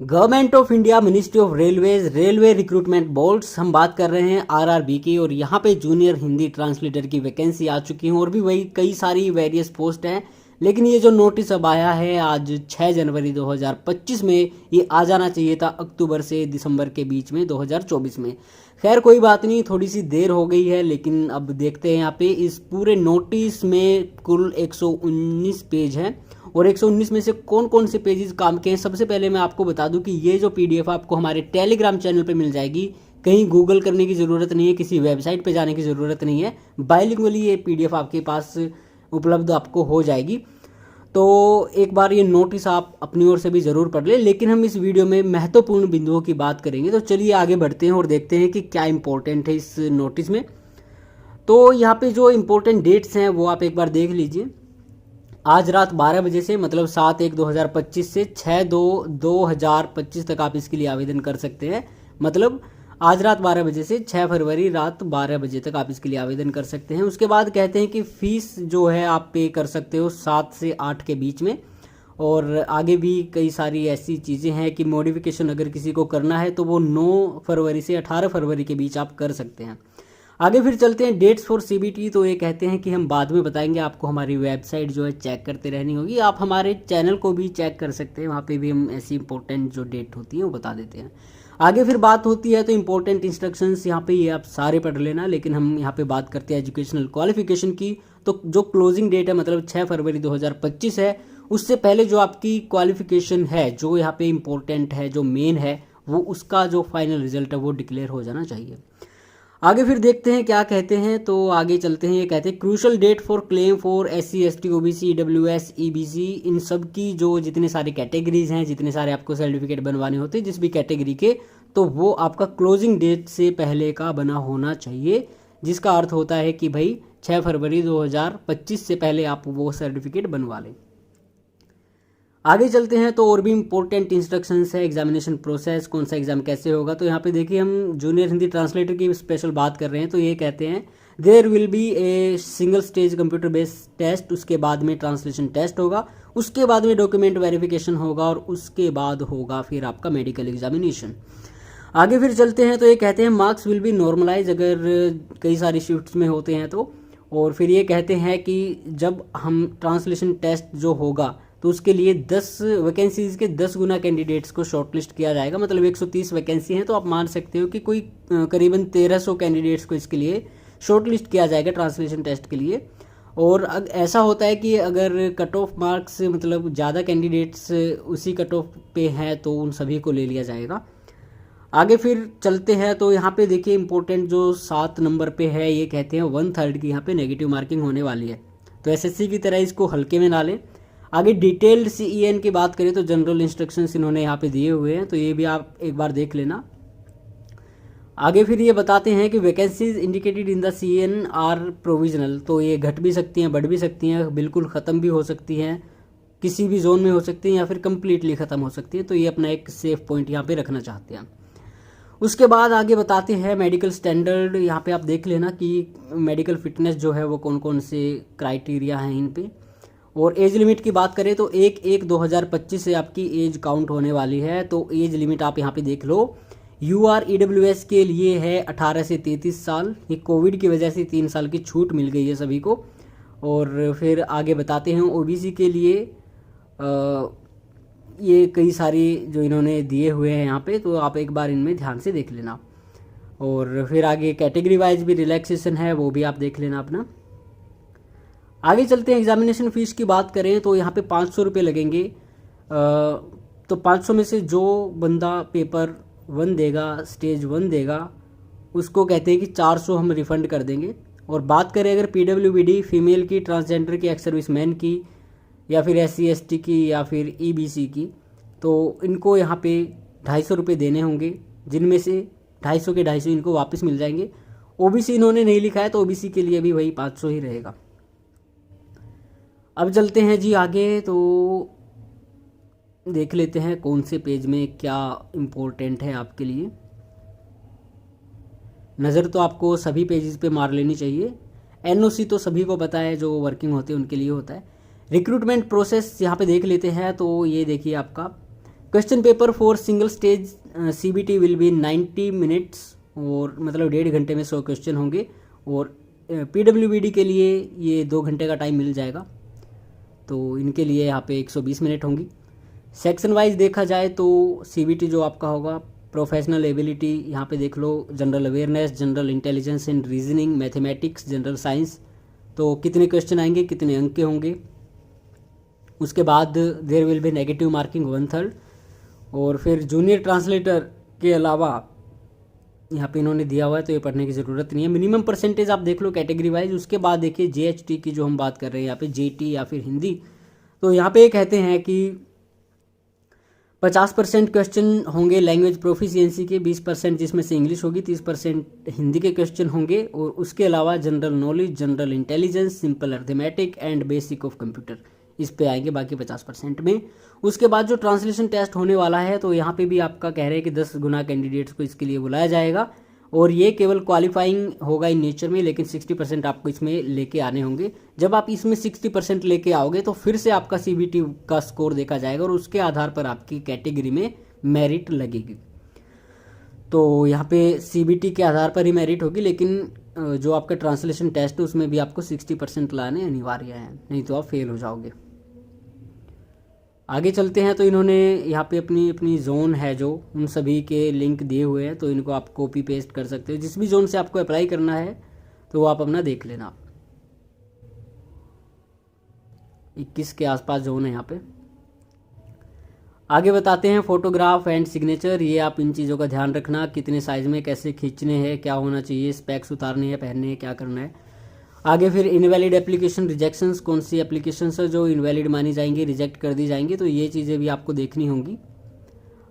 Government of India, ministry of railways, railway recruitment boards, हम बात कर रहे हैं आरआरबी की। और यहाँ पे जूनियर हिंदी ट्रांसलेटर की वैकेंसी आ चुकी है और भी वही कई सारी वेरियस पोस्ट हैं। लेकिन ये जो नोटिस अब आया है आज 6 जनवरी 2025 में, ये आ जाना चाहिए था अक्टूबर से दिसंबर के बीच में 2024 में। खैर कोई बात नहीं, थोड़ी सी देर हो गई है, लेकिन अब देखते हैं यहाँ पे इस पूरे नोटिस में कुल 119 पेज हैं और 119 में से कौन कौन से पेजेस काम के हैं। सबसे पहले मैं आपको बता दूं कि ये जो पीडीएफ आपको हमारे टेलीग्राम चैनल पे मिल जाएगी। कहीं गूगल करने की ज़रूरत नहीं है, किसी वेबसाइट पे जाने की ज़रूरत नहीं है। बायलिंगुअली ये पीडीएफ आपके पास उपलब्ध आपको हो जाएगी। तो एक बार ये नोटिस आप अपनी ओर से भी ज़रूर पढ़ लें, लेकिन हम इस वीडियो में महत्वपूर्ण बिंदुओं की बात करेंगे। तो चलिए आगे बढ़ते हैं और देखते हैं कि क्या इंपॉर्टेंट है इस नोटिस में। तो यहाँ पे जो इम्पोर्टेंट डेट्स हैं वो आप एक बार देख लीजिए। आज रात 12 बजे से, मतलब 7/1/2025 से 6/2/2025 तक आप इसके लिए आवेदन कर सकते हैं। मतलब आज रात 12 बजे से 6 फरवरी रात 12 बजे तक आप इसके लिए आवेदन कर सकते हैं। उसके बाद कहते हैं कि फ़ीस जो है आप पे कर सकते हो 7 से 8 के बीच में। और आगे भी कई सारी ऐसी चीज़ें हैं कि मॉडिफिकेशन अगर किसी को करना है तो वो 9 फरवरी से 18 फरवरी के बीच आप कर सकते हैं। आगे फिर चलते हैं डेट्स फॉर सीबीटी। तो ये कहते हैं कि हम बाद में बताएंगे, आपको हमारी वेबसाइट जो है चेक करते रहनी होगी। आप हमारे चैनल को भी चेक कर सकते हैं, वहाँ पे भी हम ऐसी इंपॉर्टेंट जो डेट होती है वो बता देते हैं। आगे फिर बात होती है तो इंपॉर्टेंट इंस्ट्रक्शंस, यहाँ पे ये आप सारे पढ़ लेना, लेकिन हम यहाँ पे बात करते हैं एजुकेशनल क्वालिफिकेशन की। तो जो क्लोजिंग डेट है मतलब 6 फरवरी 2025 है, उससे पहले जो आपकी क्वालिफिकेशन है, जो यहाँ पे इम्पोर्टेंट है, जो मेन है, वो उसका जो फाइनल रिजल्ट है वो डिक्लेयर हो जाना चाहिए। आगे फिर देखते हैं क्या कहते हैं। तो आगे चलते हैं, ये कहते हैं crucial date for claim for SC ST OBC EWS EBC, इन सब की जो जितने सारे कैटेगरीज हैं, जितने सारे आपको सर्टिफिकेट बनवाने होते हैं जिस भी कैटेगरी के, तो वो आपका क्लोजिंग डेट से पहले का बना होना चाहिए। जिसका अर्थ होता है कि भाई 6 फरवरी 2025 से पहले आप वो सर्टिफिकेट बनवा लें। आगे चलते हैं तो और भी इम्पोर्टेंट इंस्ट्रक्शंस है। एग्जामिनेशन प्रोसेस, कौन सा एग्जाम कैसे होगा। तो यहाँ पे देखिए हम जूनियर हिंदी ट्रांसलेटर की स्पेशल बात कर रहे हैं। तो ये कहते हैं there will be a single stage computer based test, उसके बाद में ट्रांसलेशन टेस्ट होगा, उसके बाद में डॉक्यूमेंट वेरिफिकेशन होगा और उसके बाद होगा फिर आपका मेडिकल एग्जामिनेशन। आगे फिर चलते हैं तो ये कहते हैं मार्क्स विल बी नॉर्मलाइज अगर कई सारी शिफ्ट्स में होते हैं तो। और फिर ये कहते हैं कि जब हम ट्रांसलेशन टेस्ट जो होगा तो उसके लिए 10 वैकेंसीज के 10 गुना कैंडिडेट्स को शॉर्टलिस्ट किया जाएगा। मतलब 130 वैकेंसी हैं, तो आप मान सकते हो कि कोई करीबन 1300 कैंडिडेट्स को इसके लिए शॉर्टलिस्ट किया जाएगा ट्रांसलेशन टेस्ट के लिए। और ऐसा होता है कि अगर कट ऑफ मार्क्स मतलब ज़्यादा कैंडिडेट्स उसी कट ऑफ पे हैं तो उन सभी को ले लिया जाएगा। आगे फिर चलते हैं तो यहाँ पे देखिए इंपॉर्टेंट जो 7 नंबर पे है, ये कहते हैं 1/3 की यहाँ पे नेगेटिव मार्किंग होने वाली है। तो SSC की तरह इसको हल्के में ना लें। आगे डिटेल्ड CEN की बात करें तो जनरल इंस्ट्रक्शंस इन्होंने यहाँ पे दिए हुए हैं, तो ये भी आप एक बार देख लेना। आगे फिर ये बताते हैं कि vacancies indicated in the CEN are provisional. तो ये घट भी सकती हैं, बढ़ भी सकती हैं, बिल्कुल ख़त्म भी हो सकती हैं, किसी भी जोन में हो सकती हैं या फिर कम्प्लीटली ख़त्म हो सकती है। तो ये अपना एक सेफ पॉइंट यहाँ पे रखना चाहते हैं। उसके बाद आगे बताते हैं मेडिकल स्टैंडर्ड। यहाँ पे आप देख लेना कि मेडिकल फिटनेस जो है वो कौन कौन से क्राइटेरिया हैं इन पे। और एज लिमिट की बात करें तो 1/1/2025 से आपकी एज काउंट होने वाली है। तो एज लिमिट आप यहाँ पे देख लो। UR EWS के लिए है 18 से 33 साल। ये कोविड की वजह से 3 साल की छूट मिल गई है सभी को। और फिर आगे बताते हैं OBC के लिए ये कई सारी जो इन्होंने दिए हुए हैं यहाँ पे, तो आप एक बार इनमें ध्यान से देख लेना। और फिर आगे कैटेगरी वाइज भी रिलैक्सेशन है, वो भी आप देख लेना अपना। आगे चलते हैं, एग्जामिनेशन फ़ीस की बात करें तो यहाँ पे 500 रुपये लगेंगे। तो 500 में से जो बंदा पेपर 1 देगा, स्टेज 1 देगा, उसको कहते हैं कि 400 हम रिफ़ंड कर देंगे। और बात करें अगर PWBD फीमेल की, ट्रांसजेंडर की, एक्स सर्विसमैन की, या फिर SC ST की, या फिर EBC की, तो इनको यहाँ पे 250 रुपये देने होंगे, जिनमें से 250 के 250 इनको वापस मिल जाएंगे। OBC इन्होंने नहीं लिखा है तो OBC के लिए भी वही 500 ही रहेगा। अब चलते हैं जी आगे, तो देख लेते हैं कौन से पेज में क्या इम्पोर्टेंट है आपके लिए। नज़र तो आपको सभी पेजेस पे मार लेनी चाहिए। NOC तो सभी को पता है, जो वर्किंग होते हैं उनके लिए होता है। रिक्रूटमेंट प्रोसेस यहाँ पे देख लेते हैं। तो ये देखिए आपका question paper for single stage CBT will be 90 minutes, और मतलब 1.5 घंटे में 100 क्वेश्चन होंगे, और PWBD के लिए ये 2 घंटे का टाइम मिल जाएगा, तो इनके लिए यहाँ पे 120 मिनट होंगी। सेक्शन वाइज देखा जाए तो CBT जो आपका होगा, प्रोफेशनल एबिलिटी यहाँ पे देख लो, general awareness, general intelligence and reasoning, mathematics, general science, तो कितने क्वेश्चन आएंगे, कितने अंक के होंगे। उसके बाद there will be negative marking 1/3, और फिर जूनियर ट्रांसलेटर के अलावा यहाँ पे इन्होंने दिया हुआ है, तो ये पढ़ने की ज़रूरत नहीं है। मिनिमम परसेंटेज आप देख लो कैटेगरी वाइज। उसके बाद देखिए JHT की जो हम बात कर रहे हैं यहाँ पे, JT या फिर हिंदी, तो यहाँ पे ये कहते हैं कि 50% क्वेश्चन होंगे लैंग्वेज प्रोफिशिएंसी के, 20% जिसमें से इंग्लिश होगी, 30% हिंदी के क्वेश्चन होंगे, और उसके अलावा general knowledge, general intelligence, simple arithmetic and basic of computer, इस पे आएंगे बाकी 50% में। उसके बाद जो ट्रांसलेशन टेस्ट होने वाला है, तो यहाँ पे भी आपका कह रहे हैं कि 10 गुना कैंडिडेट्स को इसके लिए बुलाया जाएगा, और ये केवल क्वालिफाइंग होगा इन नेचर में, लेकिन 60% आपको इसमें लेके आने होंगे। जब आप इसमें 60% लेके आओगे तो फिर से आपका CBT का स्कोर देखा जाएगा, और उसके आधार पर आपकी कैटेगरी में मेरिट लगेगी। तो यहाँ पे CBT के आधार पर ही मेरिट होगी, लेकिन जो आपका ट्रांसलेशन टेस्ट है उसमें भी आपको 60% लाने अनिवार्य है, नहीं तो आप फेल हो जाओगे। आगे चलते हैं, तो इन्होंने यहाँ पे अपनी अपनी जोन है जो, उन सभी के लिंक दिए हुए हैं, तो इनको आप कॉपी पेस्ट कर सकते हो। जिस भी जोन से आपको अप्लाई करना है तो वो आप अपना देख लेना। 21 के आसपास जोन है यहाँ पे। आगे बताते हैं फोटोग्राफ एंड सिग्नेचर। ये आप इन चीज़ों का ध्यान रखना, कितने साइज में कैसे खींचने हैं, क्या होना चाहिए, स्पेक्स उतारने हैं, पहनने हैं, क्या करना है। आगे फिर इनवैलिड एप्लीकेशन रिजेक्शंस, कौन सी एप्लीकेशंस है जो इनवैलिड मानी जाएंगी, रिजेक्ट कर दी जाएंगी, तो ये चीज़ें भी आपको देखनी होंगी।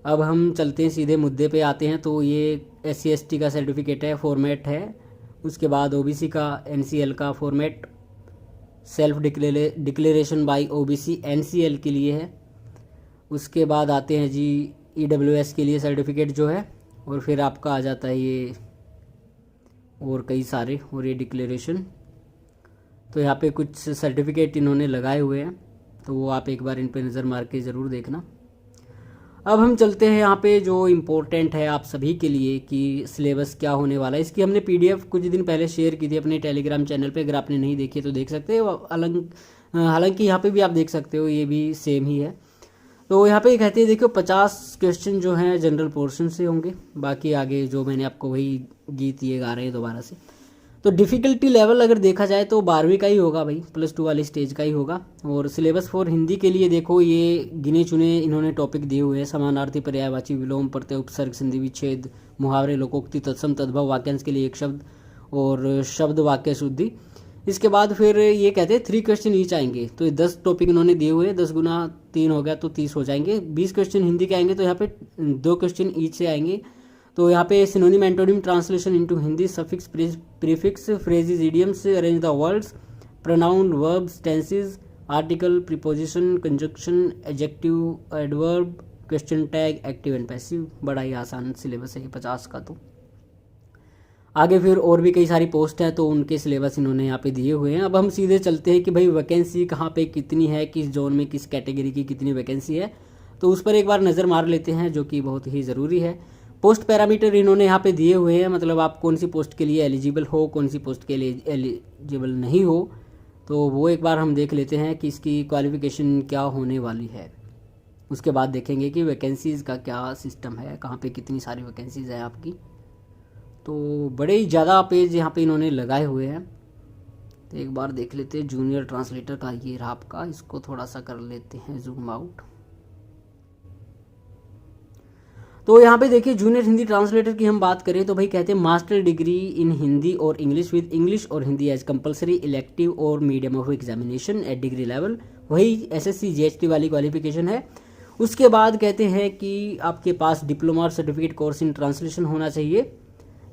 अब हम चलते हैं सीधे मुद्दे पे आते हैं। तो ये SC/ST का सर्टिफिकेट है, फॉर्मेट है। उसके बाद OBC का NCL का format, self declaration bye OBC NCL के लिए है। उसके बाद आते हैं जी EWS के लिए सर्टिफिकेट जो है, और फिर आपका आ जाता है ये और कई सारे, और ये डिक्लेरेशन। तो यहाँ पे कुछ सर्टिफिकेट इन्होंने लगाए हुए हैं, तो वो आप एक बार इन पे नज़र मार के ज़रूर देखना। अब हम चलते हैं यहाँ पे जो इम्पोर्टेंट है आप सभी के लिए कि सिलेबस क्या होने वाला है। इसकी हमने PDF कुछ दिन पहले शेयर की थी अपने टेलीग्राम चैनल पे, अगर आपने नहीं देखी तो देख सकते हो। हालांकि यहाँ पे भी आप देख सकते हो, ये भी सेम ही है। तो यहाँ पे कहते हैं देखो 50 क्वेश्चन जो हैं जनरल पोर्शन से होंगे, बाकी आगे जो मैंने आपको वही गीत ये गा रहे हैं दोबारा से। तो डिफ़िकल्टी लेवल अगर देखा जाए तो 12वीं का ही होगा भाई, +2 वाली स्टेज का ही होगा। और सिलेबस फॉर हिंदी के लिए देखो ये गिने चुने इन्होंने टॉपिक दिए हुए हैं, समानार्थी, पर्यायवाची, विलोम, प्रत्यय, उपसर्ग, संधि विच्छेद, मुहावरे, लोकोक्ति, तत्सम, तद्भव, वाक्यांश के लिए एक शब्द, और शब्द वाक्य शुद्धि। इसके बाद फिर ये कहते हैं 3 क्वेश्चन ईच आएंगे, तो 10 टॉपिक इन्होंने दिए हुए हैं, 10 गुना 3 हो गया तो 30 हो जाएंगे। 20 क्वेश्चन हिंदी के आएंगे, तो यहाँ पे 2 क्वेश्चन ईच से आएंगे। तो यहाँ पे synonym antonym translation into Hindi, suffix, prefix, phrases, idioms, arrange the words, pronoun, verbs, tenses, article, preposition, conjunction, adjective, adverb, question tag, active and passive. बड़ा ही आसान सिलेबस है 50 का। तो आगे फिर और भी कई सारी पोस्ट हैं, तो उनके सिलेबस इन्होंने यहाँ पे दिए हुए हैं। अब हम सीधे चलते हैं कि भाई वैकेंसी कहाँ पे कितनी है, किस जोन में किस कैटेगरी की कितनी वैकेंसी है, तो उस पर एक बार नज़र मार लेते हैं, जो कि बहुत ही ज़रूरी है। पोस्ट पैरामीटर इन्होंने यहाँ पे दिए हुए हैं, मतलब आप कौन सी पोस्ट के लिए एलिजिबल हो, कौन सी पोस्ट के लिए एलिजिबल नहीं हो, तो वो एक बार हम देख लेते हैं कि इसकी क्वालिफिकेशन क्या होने वाली है। उसके बाद देखेंगे कि वैकेंसीज़ का क्या सिस्टम है, कहाँ पे कितनी सारी वैकेंसीज़ है आपकी। तो बड़े ही ज़्यादा पेज यहाँ पे इन्होंने लगाए हुए हैं, तो एक बार देख लेते हैं। जूनियर ट्रांसलेटर का ये रहा आपका, इसको थोड़ा सा कर लेते हैं जूम आउट। तो यहाँ पे देखिए जूनियर हिंदी ट्रांसलेटर की हम बात करें तो भाई कहते हैं मास्टर डिग्री इन हिंदी और इंग्लिश विद इंग्लिश और हिंदी एज कंपलसरी इलेक्टिव और medium of examination eight degree level, वही SSC GHT वाली क्वालिफिकेशन है। उसके बाद कहते हैं कि आपके पास डिप्लोमा और सर्टिफिकेट कोर्स इन ट्रांसलेशन होना चाहिए,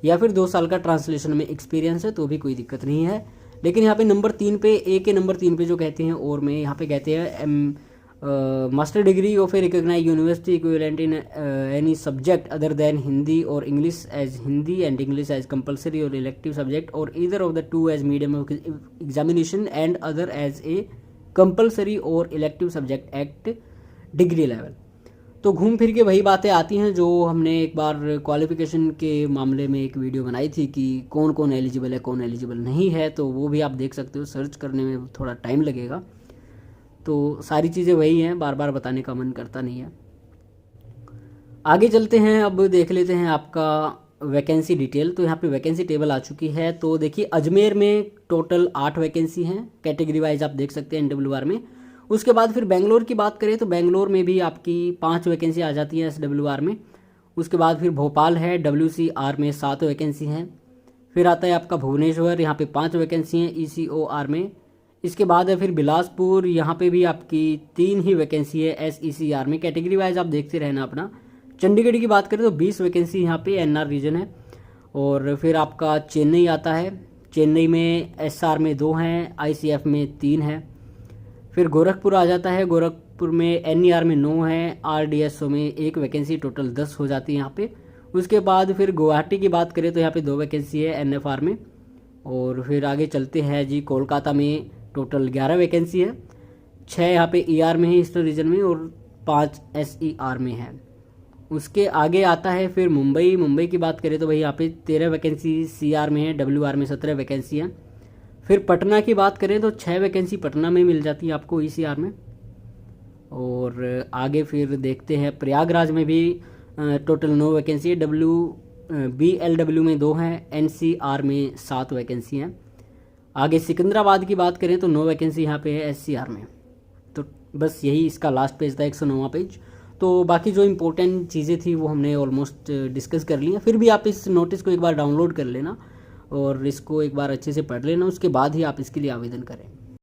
या फिर 2 साल का ट्रांसलेशन में एक्सपीरियंस है तो भी कोई दिक्कत नहीं है। लेकिन यहाँ पे नंबर 3 पे, ए के नंबर 3 पे जो कहते हैं, और में यहाँ पे कहते हैं master degree of a recognised university equivalent in any subject other than Hindi और English as Hindi and English as compulsory और इलेक्टिव सब्जेक्ट और either of the 2 as medium of examination and other as a compulsory और elective subject at degree level. तो घूम फिर के वही बातें आती हैं जो हमने एक बार क्वालिफ़िकेशन के मामले में एक वीडियो बनाई थी कि कौन कौन एलिजिबल है कौन एलिजिबल नहीं है, तो वो भी आप देख सकते हो, सर्च करने में थोड़ा टाइम लगेगा। तो सारी चीज़ें वही हैं, बार बार बताने का मन करता नहीं है। आगे चलते हैं, अब देख लेते हैं आपका वैकेंसी डिटेल। तो यहाँ पे वैकेंसी टेबल आ चुकी है। तो देखिए अजमेर में टोटल 8 वैकेंसी हैं, कैटेगरी वाइज आप देख सकते हैं NWR में। उसके बाद फिर बेंगलोर की बात करें तो बेंगलोर में भी आपकी 5 वैकेंसी आ जाती हैं SWR में। उसके बाद फिर भोपाल है, WCR में 7 वैकेंसी हैं। फिर आता है आपका भुवनेश्वर, यहाँ पे 5 वैकेंसी हैं ECOR में। इसके बाद है फिर बिलासपुर, यहाँ पे भी आपकी 3 ही वैकेंसी है SECR में। कैटेगरी वाइज आप देखते रहना अपना। चंडीगढ़ की बात करें तो 20 वैकेंसी यहाँ पे NR रीजन है। और फिर आपका चेन्नई आता है, चेन्नई में SR में 2 हैं, ICF में 3 है। फिर गोरखपुर आ जाता है, गोरखपुर में NER में 9 है, RDSO में 1 वैकेंसी, टोटल 10 हो जाती है यहाँ पे। उसके बाद फिर गुवाहाटी की बात करें तो यहाँ पे 2 वैकेंसी है NFR में। और फिर आगे चलते हैं जी, कोलकाता में टोटल 11 वैकेंसी है, 6 यहाँ पे ER में है ईस्टर्न रीजन में और 5 SER में है। उसके आगे आता है फिर मुंबई, मुंबई की बात करें तो भाई यहाँ पे 13 वैकेंसी CR में है, WR में 17 वैकेंसी है। फिर पटना की बात करें तो 6 वैकेंसी पटना में मिल जाती है आपको ECR में। और आगे फिर देखते हैं प्रयागराज में भी टोटल 9 वैकेंसी है, BLW में 2 हैं, NCR में 7 वैकेंसी हैं। आगे सिकंदराबाद की बात करें तो 9 वैकेंसी यहाँ पे है SCR में। तो बस यही इसका लास्ट पेज था, 109वां पेज। तो बाकी जो इम्पोर्टेंट चीज़ें थी वो हमने ऑलमोस्ट डिस्कस कर ली हैं। फिर भी आप इस नोटिस को एक बार डाउनलोड कर लेना और इसको एक बार अच्छे से पढ़ लेना, उसके बाद ही आप इसके लिए आवेदन करें।